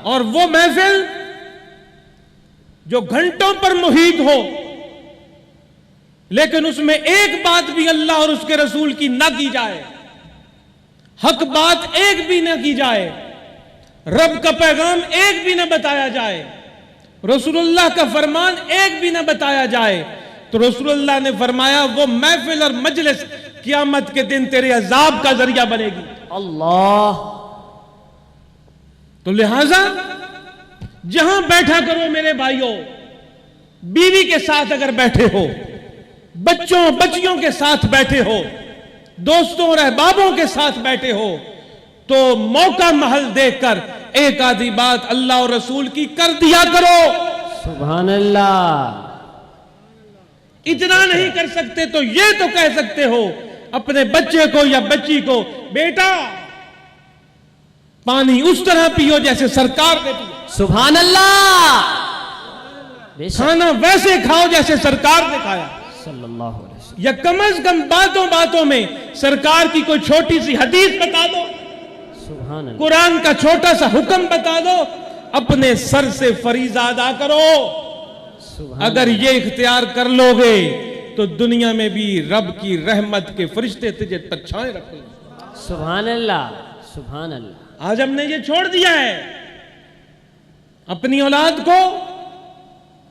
और वो महफिल जो घंटों पर मुहीत हो, लेकिन उसमें एक बात भी अल्लाह और उसके रसूल की ना की जाए, हक बात एक भी ना की जाए, रब का पैगाम एक भी ना बताया जाए, रसूलुल्लाह का फरमान एक भी ना बताया जाए, तो रसूलुल्लाह ने फरमाया वो महफिल और मजलिस क़यामत के दिन तेरे अजाब का जरिया बनेगी। अल्लाह। तो लिहाजा जहां बैठा करो मेरे भाइयों, बीवी के साथ अगर बैठे हो, बच्चों बच्चियों के साथ बैठे हो, दोस्तों और अहबाबों के साथ बैठे हो, तो मौका महल देखकर एक आधी बात अल्लाह और रसूल की कर दिया करो। सुभान अल्लाह। इतना नहीं कर सकते तो ये तो कह सकते हो अपने बच्चे को या बच्ची को, बेटा पानी उस तरह पियो जैसे सरकार ने पिया, सुभान अल्लाह। खाना वैसे खाओ जैसे सरकार ने खाया, सल्लल्लाहु अलैहि वसल्लम। या कम से कम बातों बातों में सरकार की कोई छोटी सी हदीस बता दो, सुभान अल्लाह। कुरान का छोटा सा हुक्म बता दो, अपने सर से फरीज़ा अदा करो। अगर ये इख्तियार कर लोगे तो दुनिया में भी रब की रहमत के फरिश्ते तुझे पर छाए रखेंगे। सुभान अल्लाह, सुभान अल्लाह। आज हमने ये छोड़ दिया है, अपनी औलाद को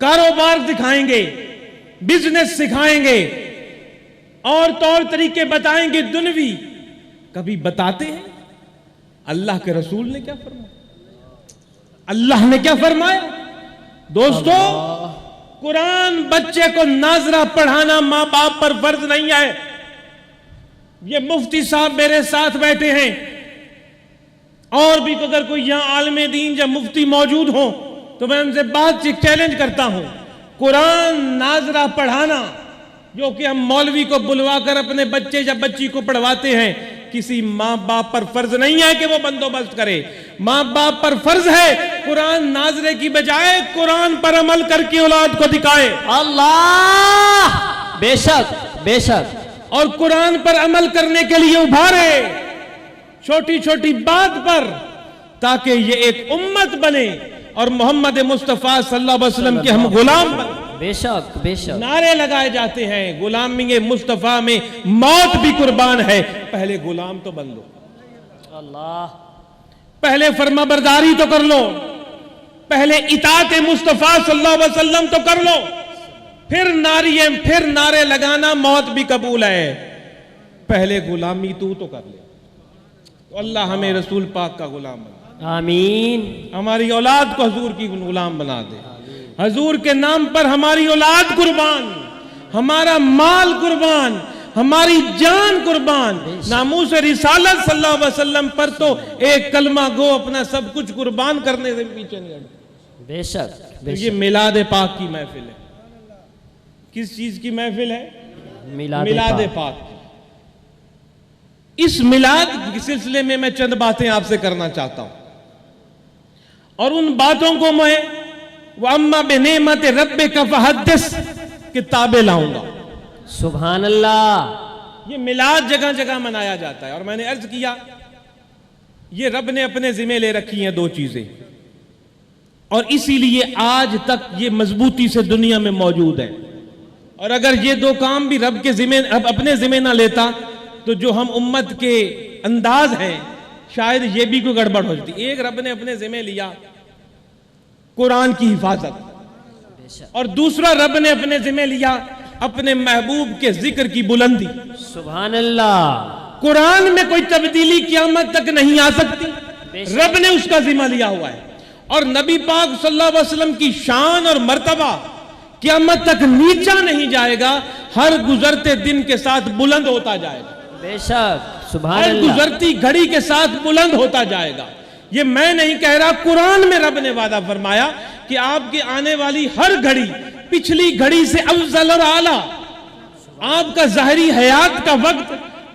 कारोबार दिखाएंगे, बिजनेस सिखाएंगे और तौर तरीके बताएंगे दुनवी। कभी बताते हैं अल्लाह के रसूल ने क्या फरमाया? अल्लाह ने क्या फरमाया? दोस्तों, कुरान बच्चे को नाजरा पढ़ाना मां बाप पर फर्ज नहीं है। ये मुफ्ती साहब मेरे साथ बैठे हैं, और भी अगर कोई यहां आलमे दीन या मुफ्ती मौजूद हो तो मैं उनसे बातचीत चैलेंज करता हूं। कुरान नाजरा पढ़ाना जो कि हम मौलवी को बुलवाकर अपने बच्चे या बच्ची को पढ़वाते हैं, किसी मां बाप पर फर्ज नहीं है कि वो बंदोबस्त करे। मां बाप पर फर्ज है कुरान नाजरे की बजाय कुरान पर अमल करके औलाद को दिखाए। अल्लाह। बेशक बेशक। और कुरान पर अमल करने के लिए उभारे, छोटी छोटी बात पर, ताकि ये एक उम्मत बने और मोहम्मद मुस्तफा सल्लल्लाहु अलैहि वसल्लम के हम गुलाम बने। बेशक बेशक। नारे लगाए जाते हैं, गुलामी मुस्तफा में मौत भी कुर्बान है। पहले गुलाम तो बन लो, अल्लाह। पहले फरमाबरदारी तो कर लो, पहले इताअत मुस्तफा सल्लल्लाहु अलैहि वसल्लम तो कर लो, फिर नारे लगाना मौत भी कबूल है। पहले गुलामी तू तो कर ले। तो अल्लाह हमें रसूल पाक का गुलाम बना, आमीन। हमारी औलाद को हुजूर की गुलाम बना दे। हुजूर के नाम पर हमारी औलाद कुर्बान, हमारा माल कुर्बान, हमारी जान कुर्बान, नामूस रिसालत सल्लल्लाहु अलैहि वसल्लम पर तो एक कलमा गो अपना सब कुछ कुर्बान करने से पीछे नहीं हटते। बेशक तो ये मिलाद पाक की महफिल है। किस चीज की महफिल है? मिलाद पाक। इस मिलाद के सिलसिले में मैं चंद बातें आपसे करना चाहता हूं, और उन बातों को मैं वअम्मा बिनेमत रब्बिका फहद्दिस किताबें लाऊंगा। सुभान अल्लाह। ये मिलाद जगह जगह मनाया जाता है, और मैंने अर्ज किया ये रब ने अपने जिम्मे ले रखी हैं दो चीजें, और इसीलिए आज तक ये मजबूती से दुनिया में मौजूद है। और अगर ये दो काम भी रब के जिम्मे अपने जिम्मे ना लेता तो जो हम उम्मत के अंदाज हैं शायद ये भी कोई गड़बड़ हो जाती। एक, रब ने अपने जिम्मे लिया कुरान की हिफाजत, और दूसरा रब ने अपने जिम्मे लिया अपने महबूब के जिक्र की बुलंदी। सुभान अल्लाह। कुरान में कोई तब्दीली क़यामत तक नहीं आ सकती, रब ने उसका जिम्मा लिया हुआ है। और नबी पाक सल्लल्लाहु अलैहि वसल्लम की शान और मर्तबा क़यामत तक नीचा नहीं जाएगा, हर गुजरते दिन के साथ बुलंद होता जाएगा। बेशक। सुभान हर अल्लाह। गुजरती घड़ी के साथ बुलंद होता जाएगा। ये मैं नहीं कह रहा, कुरान में रब ने वादा फरमाया कि आपकी आने वाली हर घड़ी पिछली घड़ी से अफजल और आला, आपका ज़ाहिरी हयात का वक्त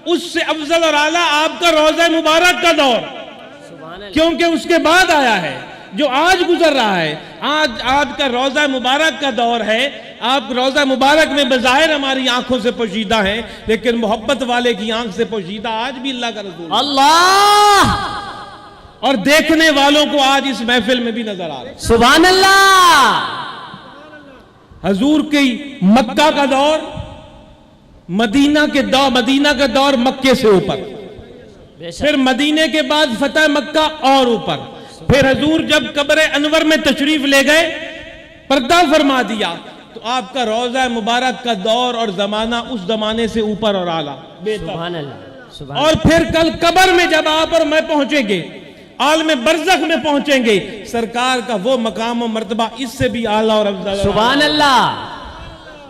उससे अफजल और आला आपका रोज़ा मुबारक का दौर, क्योंकि उसके बाद आया है जो आज गुजर रहा है। आज का रोज़ा मुबारक का दौर है। आप रोज़ा मुबारक में बज़ाहिर हमारी आंखों से पोशीदा हैं, लेकिन मोहब्बत वाले की आंख से पोशीदा आज भी अल्लाह का रसूल। अल्लाह। और देखने वालों को आज इस महफिल में भी नजर आ रहे हैं। सुभान अल्लाह। हजूर की मक्का का दौर, मदीना का दौर मक्के से ऊपर, फिर मदीने के बाद फतेह मक्का और ऊपर, फिर हजूर जब कब्र अनवर में तशरीफ ले गए, पर्दा फरमा दिया, तो आपका रोजा मुबारक का दौर और जमाना उस जमाने से ऊपर और आला। सुभान अल्लाह। और फिर कल कब्र में जब आप और मैं पहुंचेंगे, आलम बरज़ख में पहुंचेंगे, सरकार का वो मकाम और मर्तबा इससे भी आला और अफजल। सुभान अल्लाह।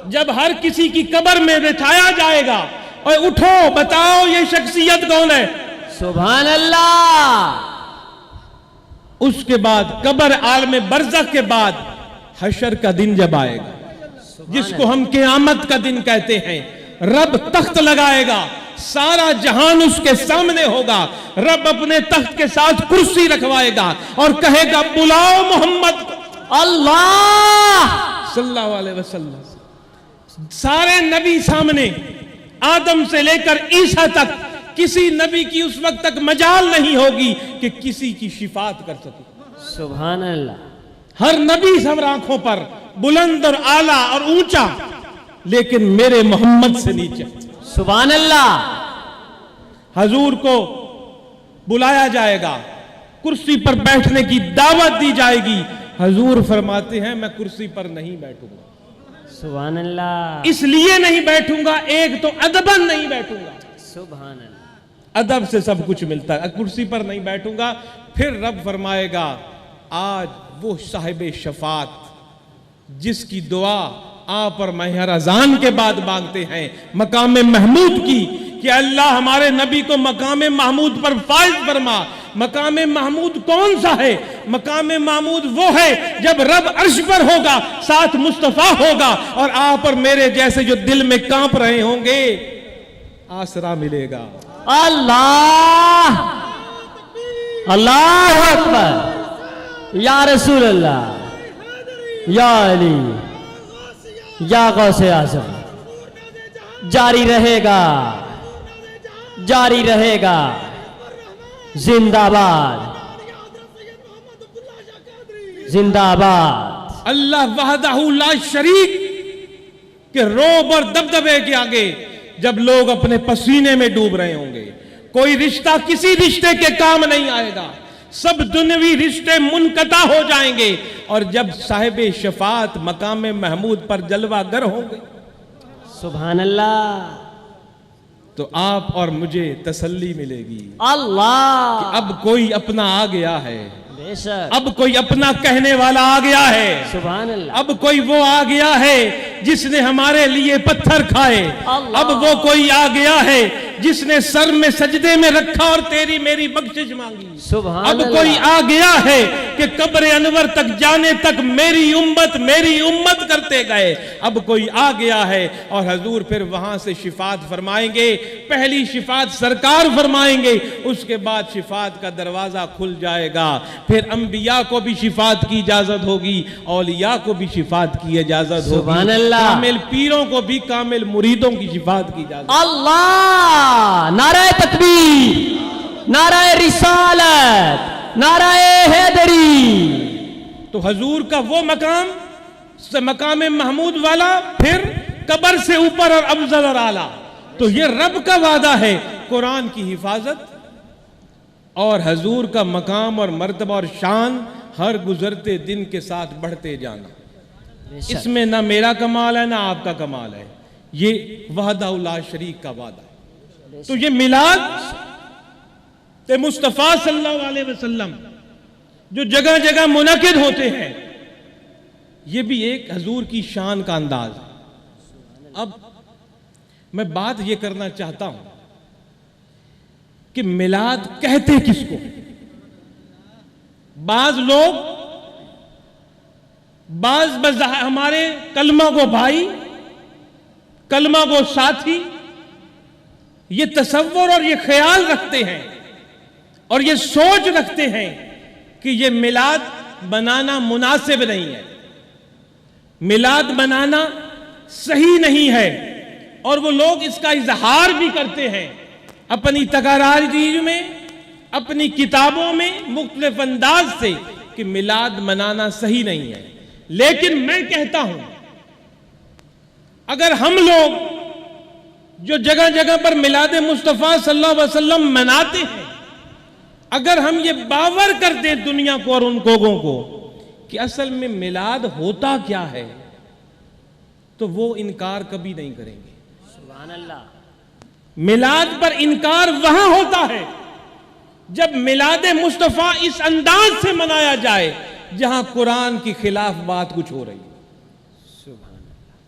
जब हर किसी की कब्र में बिठाया जाएगा और उठो बताओ ये शख्सियत कौन है, सुभान अल्लाह। उसके बाद कब्र आलम बरज़ख के बाद हशर का दिन जब आएगा, जिसको हम क़यामत का दिन कहते हैं, रब तख्त लगाएगा, सारा जहान उसके सामने होगा, रब अपने तख्त के साथ कुर्सी रखवाएगा और कहेगा बुलाओ मोहम्मद अल्लाह सल्लल्लाहु अलैहि वसल्लम। सारे नबी सामने, आदम से लेकर ईसा तक, किसी नबी की उस वक्त तक मजाल नहीं होगी कि किसी की शिफात कर सके। सुभान अल्लाह। हर नबी सब आंखों पर बुलंद और आला और ऊंचा, लेकिन मेरे मोहम्मद से नीचे। सुभान अल्लाह। हजूर को बुलाया जाएगा, कुर्सी पर बैठने की दावत दी जाएगी। हजूर फरमाते हैं मैं कुर्सी पर नहीं बैठूंगा। सुभान अल्लाह। इसलिए नहीं बैठूंगा, एक तो अदबन नहीं बैठूंगा, सुभान अल्लाह। अदब से सब कुछ मिलता है, कुर्सी पर नहीं बैठूंगा। फिर रब फरमाएगा आज वो साहिब शफात जिसकी दुआ आप और मैं हर अजान के बाद मांगते हैं, मकाम महमूद की, कि अल्लाह हमारे नबी को मकाम महमूद पर फाइज फरमा। मकाम महमूद कौन सा है? मकाम महमूद वो है जब रब अर्श पर होगा, साथ मुस्तफा होगा, और आप और मेरे जैसे जो दिल में कांप रहे होंगे, आसरा मिलेगा। अल्लाह अल्लाह अकबर। या रसूल अल्लाह, या अली, या गौसे आज़म। जारी रहेगा, जारी रहेगा, जिंदाबाद जिंदाबाद। अल्लाह वहदहू ला शरीक के रोब और दबदबे के आगे जब लोग अपने पसीने में डूब रहे होंगे, कोई रिश्ता किसी रिश्ते के काम नहीं आएगा, सब दुनियावी रिश्ते मुनकता हो जाएंगे। और जब साहिब शफात मकाम महमूद पर जलवागर होंगे, सुभान अल्लाह, तो आप और मुझे तसल्ली मिलेगी। अल्लाह। अब कोई अपना आ गया है, बेशक। अब कोई अपना कहने वाला आ गया है, सुभान अल्लाह। अब कोई वो आ गया है जिसने हमारे लिए पत्थर खाए, अब वो कोई आ गया है जिसने सर में सजदे में रखा और तेरी मेरी बख्शिश मांगी। सुभान अब अल्लाह। कोई आ गया है कि कब्र अनवर तक जाने तक मेरी उम्मत करते गए। अब कोई आ गया है और हजूर फिर वहां से शिफात फरमाएंगे। पहली शिफात सरकार फरमाएंगे, उसके बाद शिफात का दरवाजा खुल जाएगा। फिर अंबिया को भी शिफात की इजाजत होगी, औलिया को भी शिफात की इजाजत सुभान होगी, अल्लाह। कामिल पीरों को भी कामिल मुरीदों की शिफात की इजाजत। अल्लाह। नाराए तकबीर, नाराए रिसालत, नाराए हैदरी। तो हजूर का वो मकाम मकाम महमूद वाला, फिर कब्र से ऊपर और अफजल और आला। तो ये रब का वादा है, कुरान की हिफाजत और हजूर का मकाम और मर्तबा और शान हर गुजरते दिन के साथ बढ़ते जाना। इसमें ना मेरा कमाल है ना आपका कमाल है, ये वहदहुल्ला शरीक का वादा है। तो ये मिलाद ते मुस्तफ़ा सल्लल्लाहु अलैहि वसल्लम जो जगह जगह मुनकिद होते हैं, ये भी एक हजूर की शान का अंदाज है। अब मैं बात ये करना चाहता हूं कि मिलाद कहते किसको? बाज लोग हमारे कलमा को भाई, कलमा को साथी, ये तसव्वुर और ये ख्याल रखते हैं और ये सोच रखते हैं कि ये मिलाद बनाना मुनासिब नहीं है, मिलाद बनाना सही नहीं है। और वो लोग इसका इजहार भी करते हैं अपनी तकरारी में, अपनी किताबों में मुख्तलिफ अंदाज से कि मिलाद मनाना सही नहीं है। लेकिन मैं कहता हूं, अगर हम लोग जो जगह जगह पर मिलाद मुस्तफ़ा सल्लल्लाहु अलैहि वसल्लम मनाते हैं, अगर हम ये बावर कर दें दुनिया को और उन लोगों को कि असल में मिलाद होता क्या है, तो वो इनकार कभी नहीं करेंगे। सुभान अल्लाह। मिलाद पर इनकार वहां होता है जब मिलाद मुस्तफ़ा इस अंदाज से मनाया जाए जहां कुरान की खिलाफ बात कुछ हो रही है।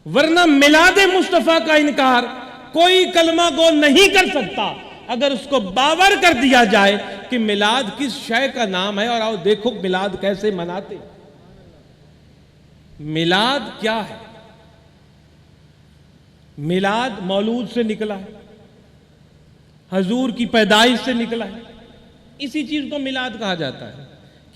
वरना मिलाद मुस्तफ़ा का इनकार कोई कलमा गो नहीं कर सकता अगर उसको बावर कर दिया जाए कि मिलाद किस शय का नाम है और आओ देखो मिलाद कैसे मनाते हैं। मिलाद क्या है? मिलाद मौलूद से निकला है, हजूर की पैदाइश से निकला है, इसी चीज को मिलाद कहा जाता है।